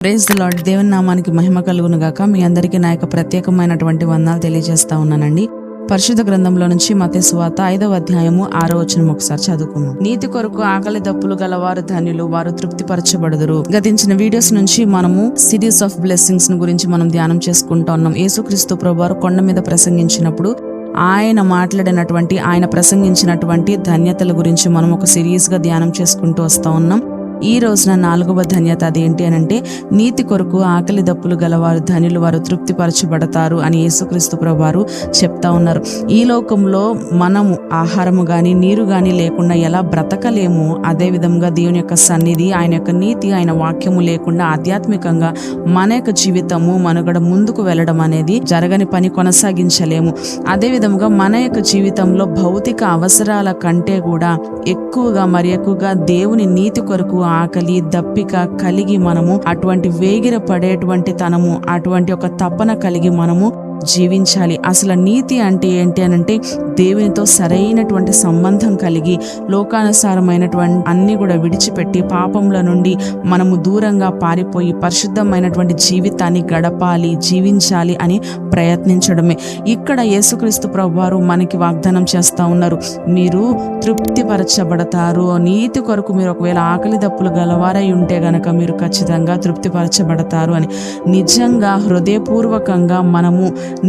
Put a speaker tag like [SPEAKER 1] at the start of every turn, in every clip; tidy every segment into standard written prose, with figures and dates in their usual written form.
[SPEAKER 1] Praise the lord. దేవుని నామానికి మహిమ కలుగును గాక. మీ అందరికీ నా యొక్క ప్రత్యేకమైనటువంటి వందనాలు తెలియజేస్తా ఉన్నానండి. పరిశుద్ధ గ్రంథంలో నుంచి మత్తయి సువార్త 5వ అధ్యాయము 6వ వచనం ఒకసారి చదువుకుందాం. నీతి కొరకు ఆకలి దప్పులు గలవారు ధన్యులు, వారు తృప్తిపరచబడుదురు. గతించిన వీడియోస్ నుంచి మనము సిరీస్ ఆఫ్ బ్లెస్సింగ్స్ గురించి మనం ధ్యానం చేసుకుంటా ఉన్నాం. యేసుక్రీస్తు ప్రభువారు కొండ మీద ప్రసంగించినప్పుడు ఆయన మాట్లాడినటువంటి, ఆయన ప్రసంగించినటువంటి ధన్యతల గురించి మనం ఒక సిరీస్ గా ధ్యానం చేసుకుంటూ వస్తా ఉన్నాం. ఈ రోజున 4వ ధన్యత అదేంటి అనంటే, నీతి కొరకు ఆకలి దప్పులు గలవారు ధనులు, వారు తృప్తిపరచబడతారు అని యేసుక్రీస్తు ప్రభువారు చెప్తా ఉన్నారు. ఈ లోకంలో మనము ఆహారము గాని నీరు గాని లేకుండా ఎలా బ్రతకలేము, అదే విధంగా దేవుని యొక్క సన్నిధి, ఆయన యొక్క నీతి, ఆయన వాక్యము లేకుండా ఆధ్యాత్మికంగా మన యొక్క జీవితము మనుగడ ముందుకు వెళ్ళడం అనేది జరగని పని, కొనసాగించలేము. అదే విధంగా మన యొక్క జీవితంలో భౌతిక అవసరాల కంటే కూడా ఎక్కువగా దేవుని నీతి కొరకు ఆకలి దప్పిక కలిగి మనము అటువంటి వేగిర పడేటువంటి తనము, అటువంటి ఒక తపన కలిగి మనము జీవించాలి. అసలు నీతి అంటే ఏంటి అనంటే, దేవునితో సరైనటువంటి సంబంధం కలిగి లోకానుసారమైనటువంటి అన్ని కూడా విడిచిపెట్టి పాపంల నుండి మనము దూరంగా పారిపోయి పరిశుద్ధమైనటువంటి జీవితాన్ని గడపాలి, జీవించాలి అని ప్రయత్నించడమే. ఇక్కడ యేసుక్రీస్తు ప్రభువారు మనకి వాగ్దానం చేస్తా ఉన్నారు, మీరు తృప్తిపరచబడతారు. నీతి కొరకు మీరు ఒకవేళ ఆకలి దప్పులు గలవారై ఉంటే గనక మీరు ఖచ్చితంగా తృప్తిపరచబడతారు అని. నిజంగా హృదయపూర్వకంగా మనము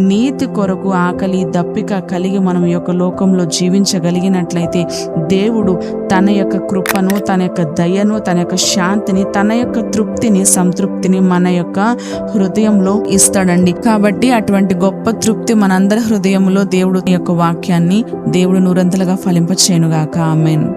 [SPEAKER 1] నీతి కొరకు ఆకలి దప్పిక కలిగి మనం ఈ యొక్క లోకంలో జీవించగలిగినట్లయితే దేవుడు తన యొక్క కృపను, తన యొక్క దయను, తన యొక్క శాంతిని, తన యొక్క తృప్తిని, సంతృప్తిని మన యొక్క హృదయంలో ఇస్తాడండి. కాబట్టి అటువంటి గొప్ప తృప్తి మనందరి హృదయంలో దేవుడు యొక్క వాక్యాన్ని దేవుడు నూరంతలుగా ఫలింపచేయునుగాక. ఆమేన్.